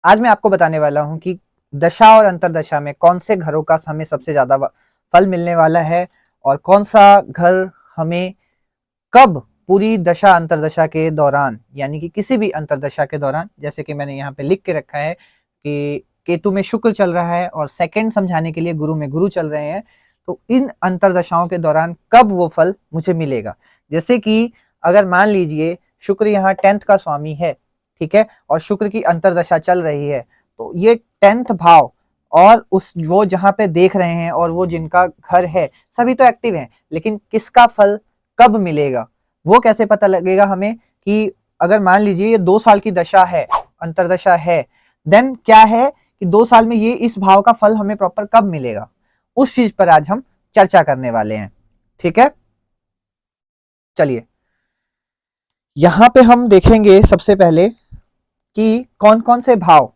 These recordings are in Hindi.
आज मैं आपको बताने वाला हूं कि दशा और अंतरदशा में कौन से घरों का हमें सबसे ज्यादा फल मिलने वाला है और कौन सा घर हमें कब पूरी दशा अंतरदशा के दौरान, यानी कि किसी भी अंतरदशा के दौरान, जैसे कि मैंने यहाँ पे लिख के रखा है कि केतु में शुक्र चल रहा है और सेकंड समझाने के लिए गुरु में गुरु चल रहे हैं, तो इन अंतरदशाओं के दौरान कब वो फल मुझे मिलेगा। जैसे कि अगर मान लीजिए शुक्र यहाँ 10th का स्वामी है, ठीक है, और शुक्र की अंतरदशा चल रही है, तो ये 10th भाव और उस वो जहां पे देख रहे हैं और वो जिनका घर है सभी तो एक्टिव हैं, लेकिन किसका फल कब मिलेगा वो कैसे पता लगेगा हमें। कि अगर मान लीजिए ये 2 साल की दशा है, अंतरदशा है, देन क्या है कि 2 साल में ये इस भाव का फल हमें प्रॉपर कब मिलेगा, उस चीज पर आज हम चर्चा करने वाले हैं। ठीक है, चलिए यहां पे हम देखेंगे सबसे पहले कि कौन कौन से भाव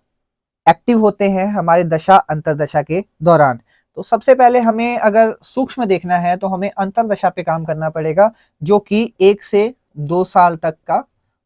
एक्टिव होते हैं हमारे दशा अंतरदशा के दौरान। तो सबसे पहले हमें अगर सूक्ष्म देखना है तो हमें अंतरदशा पे काम करना पड़ेगा, जो कि 1 से 2 साल तक का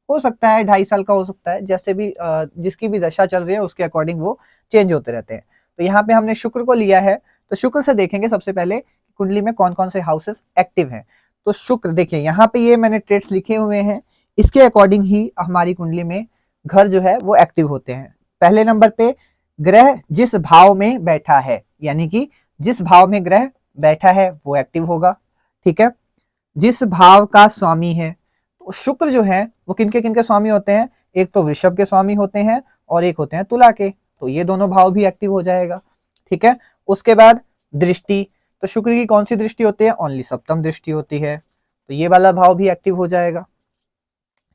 हो सकता है, 2.5 साल का हो सकता है, जैसे भी जिसकी भी दशा चल रही है उसके अकॉर्डिंग वो चेंज होते रहते हैं। तो यहाँ पे हमने शुक्र को लिया है, तो शुक्र से देखेंगे सबसे पहले कुंडली में कौन कौन से हाउसेस एक्टिव हैं। तो शुक्र देखिए यहाँ पे ये मैंने ट्रेड्स लिखे हुए हैं, इसके अकॉर्डिंग ही हमारी कुंडली में घर जो है वो एक्टिव होते हैं। पहले नंबर पे ग्रह जिस भाव में बैठा है, यानी कि जिस भाव में ग्रह बैठा है वो एक्टिव होगा। ठीक है, जिस भाव का स्वामी है, तो शुक्र जो है वो किनके किनके स्वामी होते हैं, एक तो वृषभ के स्वामी होते हैं और एक होते हैं तुला के, तो ये दोनों भाव भी एक्टिव हो जाएगा। ठीक है, उसके बाद दृष्टि, तो शुक्र की कौन सी दृष्टि होती है, ओनली सप्तम दृष्टि होती है, तो ये वाला भाव भी एक्टिव हो जाएगा।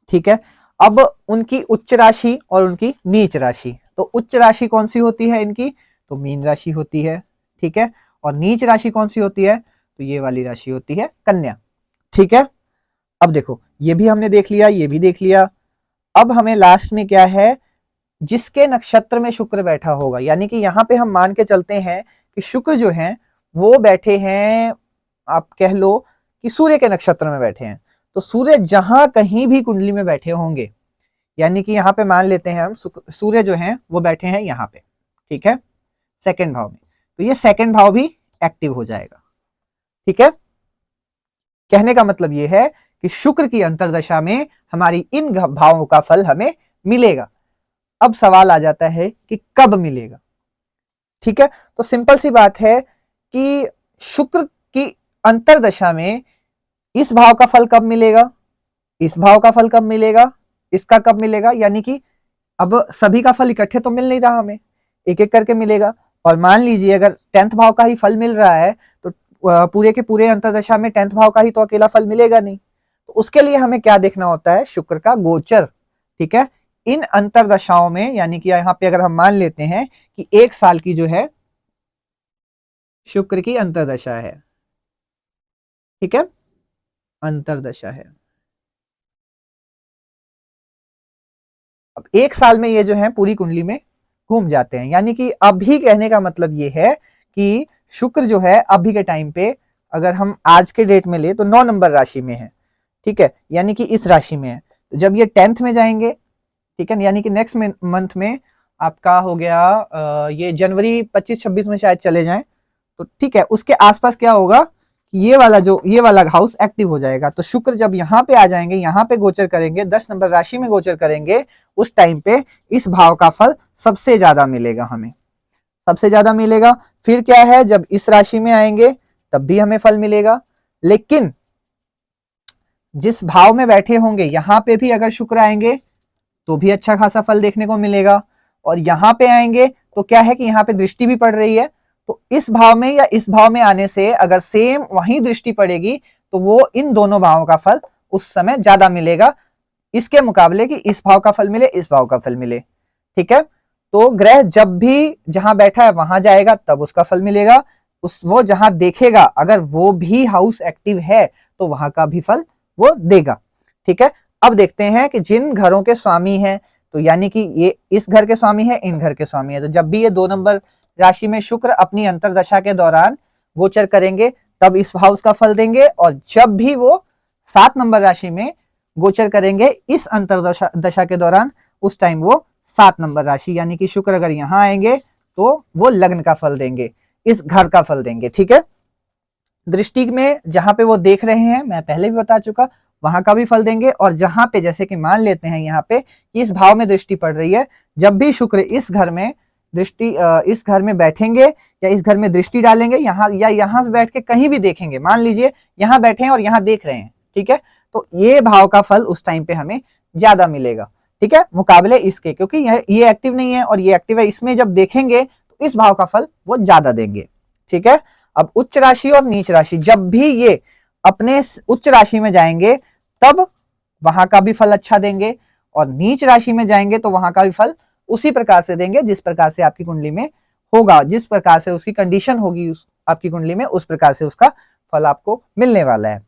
ठीक है, अब उनकी उच्च राशि और उनकी नीच राशि, तो उच्च राशि कौन सी होती है इनकी, तो मीन राशि होती है। ठीक है, और नीच राशि कौन सी होती है, तो ये वाली राशि होती है कन्या। ठीक है, अब देखो ये भी हमने देख लिया, ये भी देख लिया। अब हमें लास्ट में क्या है, जिसके नक्षत्र में शुक्र बैठा होगा, यानी कि यहाँ पे हम मान के चलते हैं कि शुक्र जो है वो बैठे हैं, आप कह लो कि सूर्य के नक्षत्र में बैठे हैं, तो सूर्य जहां कहीं भी कुंडली में बैठे होंगे, यानी कि यहाँ पे मान लेते हैं हम सूर्य जो है वो बैठे हैं यहाँ पे, ठीक है, सेकंड भाव में, तो ये सेकंड भाव भी एक्टिव हो जाएगा। ठीक है, कहने का मतलब ये है कि शुक्र की अंतरदशा में हमारी इन भावों का फल हमें मिलेगा। अब सवाल आ जाता है कि कब मिलेगा। ठीक है, तो सिंपल सी बात है कि शुक्र की अंतरदशा में इस भाव का फल कब मिलेगा, इस भाव का फल कब मिलेगा, इसका कब मिलेगा, यानी कि अब सभी का फल इकट्ठे तो मिल नहीं रहा, हमें एक एक करके मिलेगा। और मान लीजिए अगर 10th भाव का ही फल मिल रहा है तो पूरे के पूरे अंतरदशा में 10th भाव का ही तो अकेला फल मिलेगा नहीं, तो उसके लिए हमें क्या देखना होता है, शुक्र का गोचर। ठीक है, इन अंतरदशाओं में, यानी कि यहाँ पे अगर हम मान लेते हैं कि 1 साल की जो है शुक्र की अंतरदशा है, ठीक है, अंतरदशा है, अब 1 साल में ये जो है पूरी कुंडली में घूम जाते हैं, यानी कि अभी कहने का मतलब ये है कि शुक्र जो है अभी के टाइम पे अगर हम आज के डेट में ले तो 9 नंबर राशि में है। ठीक है, यानी कि इस राशि में है, तो जब ये 10th में जाएंगे, ठीक है, यानी कि नेक्स्ट मंथ में आपका हो गया ये जनवरी 25-26 में शायद चले जाएं, तो ठीक है, उसके आसपास क्या होगा कि ये वाला हाउस एक्टिव हो जाएगा। तो शुक्र जब यहाँ पे आ जाएंगे, यहाँ पे गोचर करेंगे, 10 नंबर राशि में गोचर करेंगे, उस टाइम पे इस भाव का फल सबसे ज्यादा मिलेगा, हमें सबसे ज्यादा मिलेगा। फिर क्या है, जब इस राशि में आएंगे तब भी हमें फल मिलेगा, लेकिन जिस भाव में बैठे होंगे यहाँ पे भी अगर शुक्र आएंगे तो भी अच्छा खासा फल देखने को मिलेगा। और यहाँ पे आएंगे तो क्या है कि यहाँ पे दृष्टि भी पड़ रही है, तो इस भाव में या इस भाव में आने से अगर सेम वही दृष्टि पड़ेगी तो वो इन दोनों भावों का फल उस समय ज्यादा मिलेगा, इसके मुकाबले कि इस भाव का फल मिले, इस भाव का फल मिले। ठीक है, तो ग्रह जब भी जहां बैठा है वहां जाएगा तब उसका फल मिलेगा, वो जहां देखेगा अगर वो भी हाउस एक्टिव है तो वहां का भी फल वो देगा। ठीक है, अब देखते हैं कि जिन घरों के स्वामी हैं, तो यानी कि ये इस घर के स्वामी है, इन घर के स्वामी है, तो जब भी ये 2 नंबर राशि में शुक्र अपनी अंतरदशा के दौरान गोचर करेंगे तब इस हाउस का फल देंगे, और जब भी वो 7 नंबर राशि में गोचर करेंगे इस अंतरदशा के दौरान, उस टाइम वो 7 नंबर राशि, यानी कि शुक्र अगर यहाँ आएंगे तो वो लग्न का फल देंगे, इस घर का फल देंगे। ठीक है, दृष्टि में जहां पे वो देख रहे हैं, मैं पहले भी बता चुका, वहां का भी फल देंगे। और जहां पे जैसे कि मान लेते हैं यहाँ पे इस भाव में दृष्टि पड़ रही है, जब भी शुक्र इस घर में दृष्टि इस घर में बैठेंगे या इस घर में दृष्टि डालेंगे, यहाँ या यहाँ से बैठ के कहीं भी देखेंगे, मान लीजिए यहाँ बैठे हैं और यहाँ देख रहे हैं, ठीक है, तो ये भाव का फल उस टाइम पे हमें ज्यादा मिलेगा। ठीक है, मुकाबले इसके, क्योंकि ये एक्टिव नहीं है और ये एक्टिव है, इसमें जब देखेंगे तो इस भाव का फल वो ज्यादा देंगे। ठीक है, अब उच्च राशि और नीच राशि, जब भी ये अपने उच्च राशि में जाएंगे तब वहां का भी फल अच्छा देंगे, और नीच राशि में जाएंगे तो वहां का भी फल उसी प्रकार से देंगे जिस प्रकार से आपकी कुंडली में होगा, जिस प्रकार से उसकी कंडीशन होगी आपकी कुंडली में, उस प्रकार से उसका फल आपको मिलने वाला है।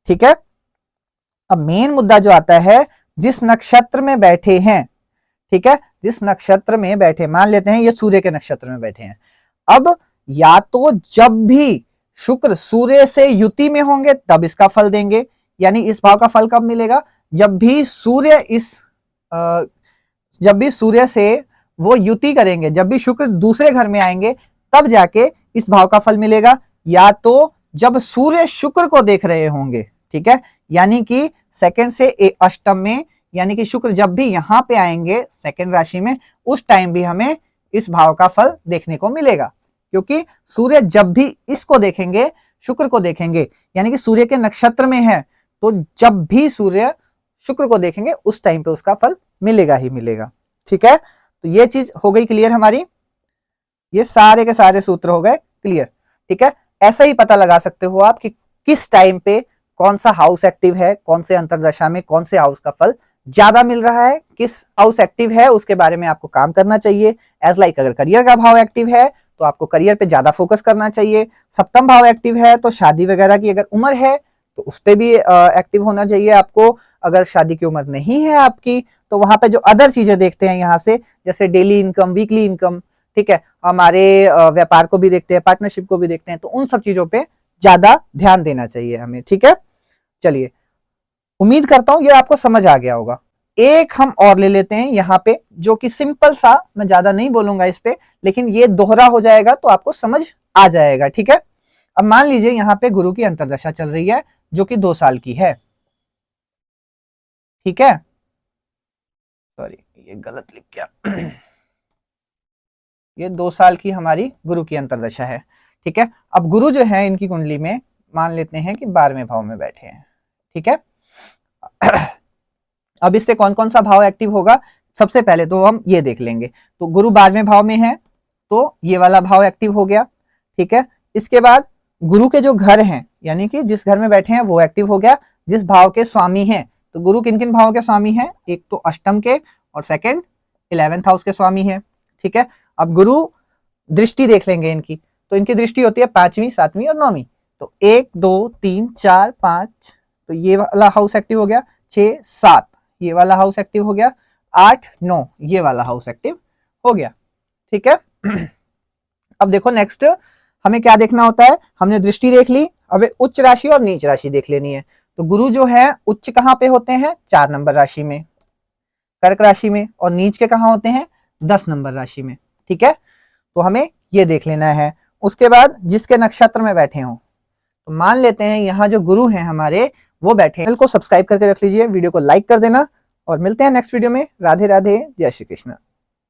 ठीक है, अब मेन मुद्दा जो आता है, जिस नक्षत्र में बैठे हैं, ठीक है, जिस नक्षत्र में बैठे, मान लेते हैं ये सूर्य के नक्षत्र में बैठे हैं, अब या तो जब भी शुक्र सूर्य से युति में होंगे तब इसका फल देंगे, यानी इस भाव का फल कब मिलेगा, जब भी सूर्य से वो युति करेंगे, जब भी शुक्र दूसरे घर में आएंगे तब जाके इस भाव का फल मिलेगा, या तो जब सूर्य शुक्र को देख रहे होंगे। ठीक है, यानी कि सेकंड से अष्टम में, यानी कि शुक्र जब भी यहां पे आएंगे सेकंड राशि में, उस टाइम भी हमें इस भाव का फल देखने को मिलेगा, क्योंकि सूर्य जब भी इसको देखेंगे, शुक्र को देखेंगे, यानी कि सूर्य के नक्षत्र में है, तो जब भी सूर्य शुक्र को देखेंगे उस टाइम पे उसका फल मिलेगा ही मिलेगा। ठीक है, तो ये चीज हो गई क्लियर हमारी, ये सारे के सारे सूत्र हो गए क्लियर। ठीक है, ऐसा ही पता लगा सकते हो आप कि किस टाइम पे कौन सा हाउस एक्टिव है, कौन से अंतरदशा में कौन से हाउस का फल ज्यादा मिल रहा है, किस हाउस एक्टिव है उसके बारे में आपको काम करना चाहिए। एज लाइक अगर करियर का भाव एक्टिव है तो आपको करियर पे ज्यादा फोकस करना चाहिए, सप्तम भाव एक्टिव है तो शादी वगैरह की अगर उम्र है तो उस पर भी एक्टिव होना चाहिए आपको। अगर शादी की उम्र नहीं है आपकी तो वहां पे जो अदर चीजें देखते हैं यहाँ से, जैसे डेली इनकम, वीकली इनकम, ठीक है, हमारे व्यापार को भी देखते हैं, पार्टनरशिप को भी देखते हैं, तो उन सब चीजों पे ज्यादा ध्यान देना चाहिए हमें। ठीक है, चलिए, उम्मीद करता हूं ये आपको समझ आ गया होगा। एक हम और ले लेते हैं यहाँ पे, जो कि सिंपल सा, मैं ज्यादा नहीं बोलूंगा इस पे, लेकिन ये दोहरा हो जाएगा तो आपको समझ आ जाएगा। ठीक है, अब मान लीजिए यहाँ पे गुरु की अंतर्दशा चल रही है जो कि 2 साल की है। ठीक है, सॉरी ये गलत लिख गया ये 2 साल की हमारी गुरु की अंतर्दशा है। ठीक है, अब गुरु जो है इनकी कुंडली में मान लेते हैं कि 12वें भाव में बैठे हैं। ठीक है अब इससे कौन कौन सा भाव एक्टिव होगा, सबसे पहले तो हम ये देख लेंगे। तो गुरु 12वें भाव में है तो ये वाला भाव एक्टिव हो गया। ठीक है, इसके बाद गुरु के जो घर हैं, यानी कि जिस घर में बैठे हैं वो एक्टिव हो गया, जिस भाव के स्वामी हैं। तो गुरु किन किन भावों के स्वामी हैं, एक तो अष्टम के और सेकंड 11th हाउस के स्वामी हैं। ठीक है, अब गुरु दृष्टि देख लेंगे इनकी, तो इनकी दृष्टि होती है 5वीं, 7वीं और 9वीं। तो 1 2 3 4 5, तो ये वाला हाउस एक्टिव हो गया। 6 7 ये वाला हाउस एक्टिव हो गया। 8 9 ये वाला हाउस एक्टिव हो गया। ठीक है अब देखो नेक्स्ट हमें क्या देखना होता है, हमने दृष्टि देख ली, अब उच्च राशि और नीच राशि देख लेनी है। तो गुरु जो है उच्च कहां पे होते हैं, 4 नंबर राशि में, कर्क राशि में, और नीच के कहां होते हैं, 10 नंबर राशि में। ठीक है, तो हमें ये देख लेना है। उसके बाद जिसके नक्षत्र में बैठे हों, तो मान लेते हैं यहाँ जो गुरु हैं हमारे वो बैठे हैं। चैनल को सब्सक्राइब करके रख लीजिए, वीडियो को लाइक कर देना, और मिलते हैं नेक्स्ट वीडियो में। राधे राधे, जय श्री कृष्ण।